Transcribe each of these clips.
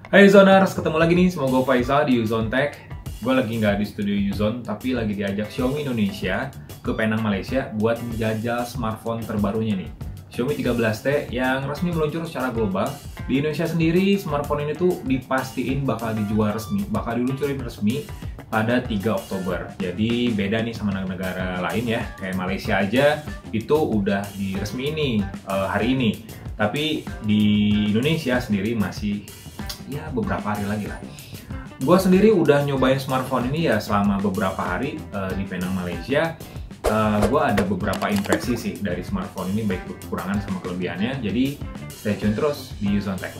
Hai Uzoners, ketemu lagi nih sama gue Faisal di Uzon Tech. Gue lagi nggak di studio Uzon, tapi lagi diajak Xiaomi Indonesia ke Penang, Malaysia buat menjajal smartphone terbarunya nih, Xiaomi 13T yang resmi meluncur secara global. Di Indonesia sendiri, smartphone ini tuh dipastiin bakal dijual resmi, bakal diluncurin resmi pada 3 Oktober. Jadi beda nih sama negara lain ya, kayak Malaysia aja itu udah diresmi ini hari ini. Tapi di Indonesia sendiri masih ya beberapa hari lagi lah. Gue sendiri udah nyobain smartphone ini ya selama beberapa hari di Penang, Malaysia. Gue ada beberapa impresi sih dari smartphone ini, baik kekurangan sama kelebihannya. Jadi stay tune terus di Uzon Tech.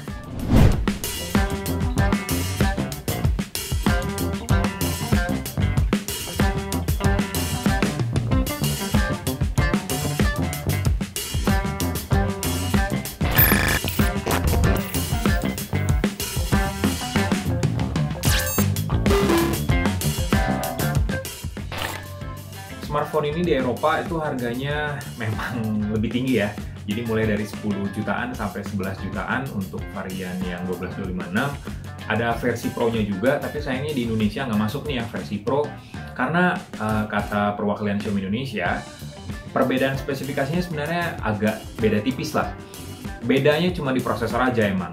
Smartphone ini di Eropa itu harganya memang lebih tinggi ya. Jadi mulai dari 10 jutaan sampai 11 jutaan untuk varian yang 12256. Ada versi Pro-nya juga, tapi sayangnya di Indonesia nggak masuk nih yang versi Pro. Karena kata perwakilan Xiaomi Indonesia, perbedaan spesifikasinya sebenarnya agak beda tipis lah. Bedanya cuma di prosesor aja emang,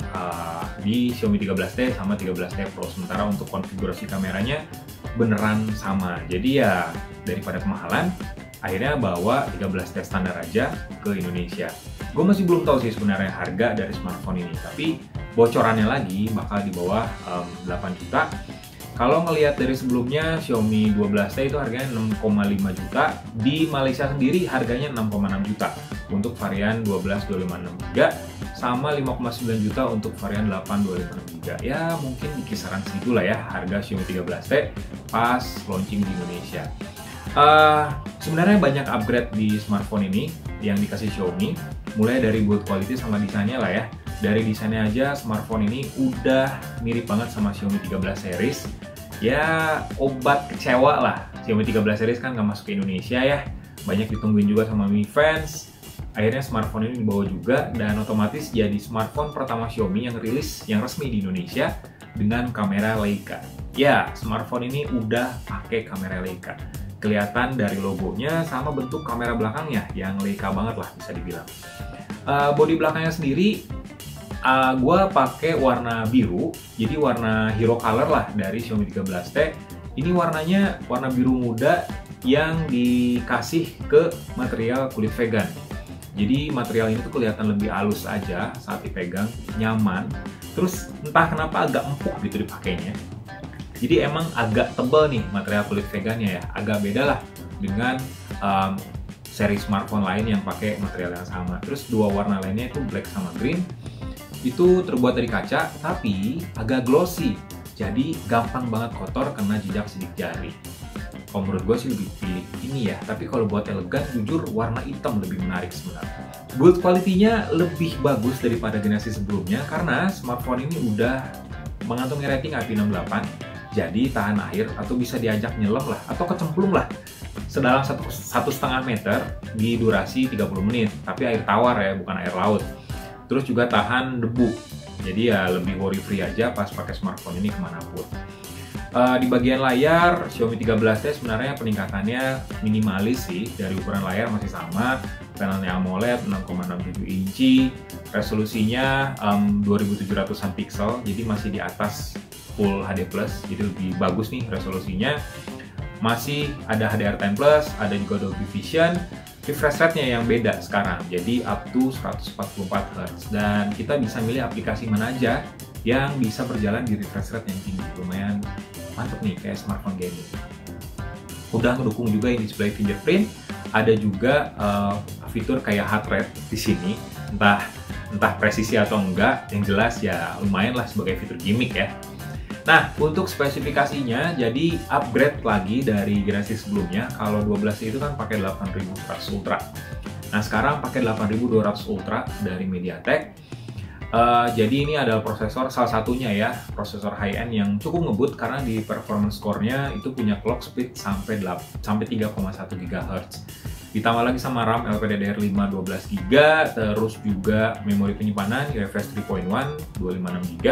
di Xiaomi 13T sama 13T Pro. Sementara untuk konfigurasi kameranya beneran sama. Jadi ya daripada kemahalan, akhirnya bawa 13T standar aja ke Indonesia. Gue masih belum tahu sih sebenarnya harga dari smartphone ini, tapi bocorannya lagi bakal di bawah 8 juta. Kalau ngelihat dari sebelumnya, Xiaomi 12T itu harganya 6,5 juta. Di Malaysia sendiri harganya 6,6 juta untuk varian 12/256GB, sama 5,9 juta untuk varian 8/256GB. Ya mungkin di kisaran segitu lah ya harga Xiaomi 13T pas launching di Indonesia. Sebenarnya banyak upgrade di smartphone ini yang dikasih Xiaomi, mulai dari build quality sama desainnya lah ya. Dari desainnya aja, smartphone ini udah mirip banget sama Xiaomi 13 series. Ya, obat kecewa lah. Xiaomi 13 series kan nggak masuk ke Indonesia ya. Banyak ditungguin juga sama Mi fans. Akhirnya smartphone ini dibawa juga, dan otomatis jadi smartphone pertama Xiaomi yang rilis yang resmi di Indonesia dengan kamera Leica. Ya, smartphone ini udah pakai kamera Leica. Kelihatan dari logonya sama bentuk kamera belakangnya yang Leica banget lah bisa dibilang. Bodi belakangnya sendiri gue pakai warna biru, jadi warna hero color lah dari Xiaomi 13T. Ini warnanya warna biru muda yang dikasih ke material kulit vegan. Jadi material ini tuh kelihatan lebih halus aja saat dipegang, nyaman. Terus entah kenapa agak empuk gitu dipakainya. Jadi emang agak tebal nih material kulit vegannya ya, agak beda lah dengan seri smartphone lain yang pakai material yang sama. Terus dua warna lainnya itu black sama green. Itu terbuat dari kaca, tapi agak glossy. Jadi gampang banget kotor kena jejak sidik jari. Kalau menurut gue sih lebih pilih ini ya, tapi kalau buat elegan, jujur warna hitam lebih menarik sebenarnya. Build quality-nya lebih bagus daripada generasi sebelumnya, karena smartphone ini udah mengantongi rating IP68, jadi tahan air atau bisa diajak nyelam lah, atau kecemplung lah sedalam 1,5 meter di durasi 30 menit, tapi air tawar ya, bukan air laut. Terus juga tahan debu, jadi ya lebih worry free aja pas pakai smartphone ini kemanapun. Di bagian layar, Xiaomi 13T sebenarnya peningkatannya minimalis sih. Dari ukuran layar masih sama, panelnya AMOLED 6,67 inci, resolusinya 2700an pixel, jadi masih di atas Full HD+, jadi lebih bagus nih resolusinya. Masih ada HDR10+, ada juga Dolby Vision. Refresh rate-nya yang beda sekarang, jadi up to 144Hz, dan kita bisa milih aplikasi mana aja yang bisa berjalan di refresh rate yang tinggi. Lumayan mantep nih kayak smartphone gaming. Udah ngedukung juga yang display fingerprint, ada juga fitur kayak heart rate di sini, entah presisi atau enggak, yang jelas ya lumayan lah sebagai fitur gimmick ya. Nah, untuk spesifikasinya jadi upgrade lagi dari generasi sebelumnya. Kalau 12 itu kan pakai 8100 Ultra. Nah, sekarang pakai 8200 Ultra dari MediaTek. Jadi ini adalah prosesor salah satunya ya, prosesor high-end yang cukup ngebut karena di performance core-nya itu punya clock speed sampai 3,1 GHz. Ditambah lagi sama RAM LPDDR5 12GB, terus juga memori penyimpanan UFS 3.1 256GB.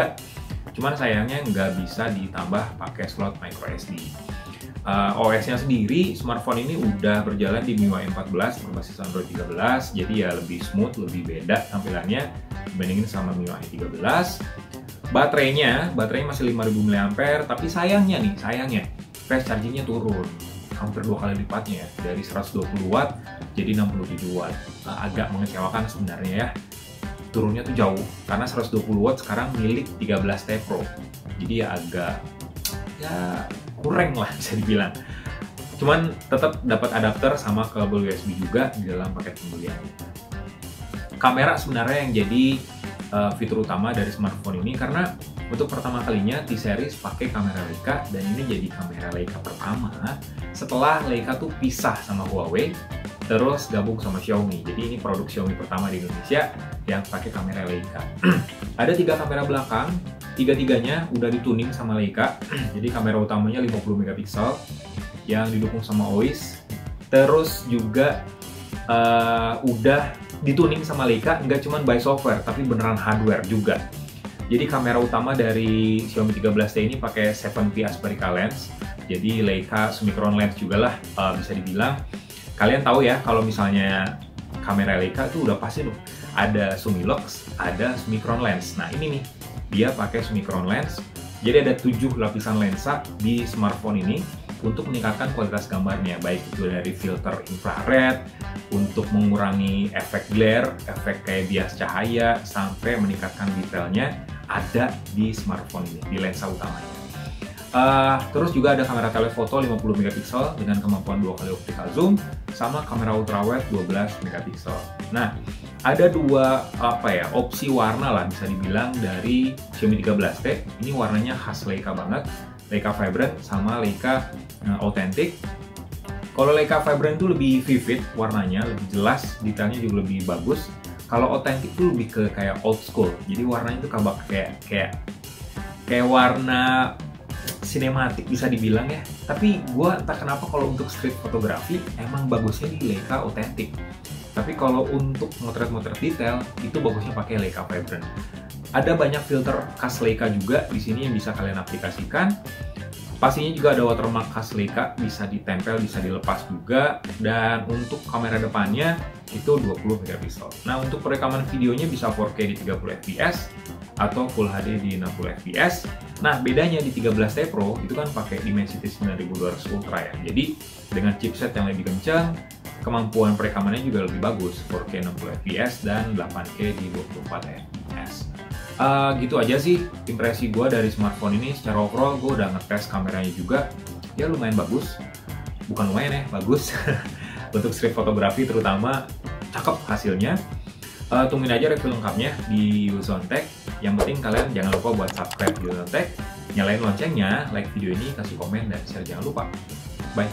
cuman sayangnya nggak bisa ditambah pakai slot micro SD. OS-nya sendiri, smartphone ini udah berjalan di MIUI 14 berbasis Android 13, jadi ya lebih smooth, lebih beda tampilannya dibandingin sama MIUI 13. Baterainya masih 5000 mAh, tapi sayangnya fast chargingnya turun hampir 2 kali lipatnya ya, dari 120 watt jadi 67 watt. Agak mengecewakan sebenarnya ya, turunnya tuh jauh, karena 120 watt sekarang milik 13T Pro, jadi ya agak kurang lah bisa dibilang. Cuman tetap dapat adapter sama kabel USB juga di dalam paket pembeliannya. Kamera sebenarnya yang jadi fitur utama dari smartphone ini, karena untuk pertama kalinya T-Series pakai kamera Leica, dan ini jadi kamera Leica pertama setelah Leica tuh pisah sama Huawei terus gabung sama Xiaomi. Jadi ini produk Xiaomi pertama di Indonesia yang pakai kamera Leica. Ada 3 kamera belakang, tiga-tiganya udah dituning sama Leica. Jadi kamera utamanya 50 megapiksel yang didukung sama OIS. Terus juga udah dituning sama Leica, nggak cuma by software tapi beneran hardware juga. Jadi kamera utama dari Xiaomi 13T ini pakai 7P Aspherical lens. Jadi Leica Summicron lens juga lah bisa dibilang. Kalian tahu ya kalau misalnya kamera Leica tuh udah pasti tuh ada Summilux, ada Summicron lens. Nah ini nih, dia pakai Summicron lens. Jadi ada 7 lapisan lensa di smartphone ini untuk meningkatkan kualitas gambarnya, baik itu dari filter infrared untuk mengurangi efek glare, efek kayak bias cahaya, sampai meningkatkan detailnya ada di smartphone ini, di lensa utamanya. Terus juga ada kamera telefoto 50 megapiksel dengan kemampuan 2 kali optical zoom, sama kamera ultrawide 12 megapiksel. Nah, ada 2 opsi warna lah bisa dibilang dari Xiaomi 13T. Ini warnanya khas Leica banget, Leica Vibrant sama Leica Authentic. Kalau Leica Vibrant itu lebih vivid warnanya, lebih jelas, detailnya juga lebih bagus. Kalau Authentic itu lebih ke kayak old school, jadi warnanya itu kayak warna sinematik bisa dibilang ya. Tapi gue entah kenapa kalau untuk street fotografi emang bagusnya di Leica Authentic. Tapi kalau untuk motret-motret detail itu bagusnya pakai Leica Vibrant. Ada banyak filter khas Leica juga di sini yang bisa kalian aplikasikan. Pastinya juga ada watermark khas Leica, bisa ditempel, bisa dilepas juga. Dan untuk kamera depannya itu 20 megapiksel. Nah, untuk perekaman videonya bisa 4K di 30 fps atau Full HD di 60 fps. Nah, bedanya di 13T Pro itu kan pakai Dimensity 9200 Ultra ya. Jadi dengan chipset yang lebih kencang, kemampuan perekamannya juga lebih bagus, 4K 60 fps dan 8K di 24 fps. Gitu aja sih impresi gue dari smartphone ini. Secara overall gue udah ngetes kameranya juga, ya lumayan bagus, bukan lumayan ya, bagus. Untuk street fotografi terutama cakep hasilnya. Tungguin aja review lengkapnya di Uzon Tech. Yang penting kalian jangan lupa buat subscribe di Uzon Tech, nyalain loncengnya, like video ini, kasih komen dan share jangan lupa. Bye.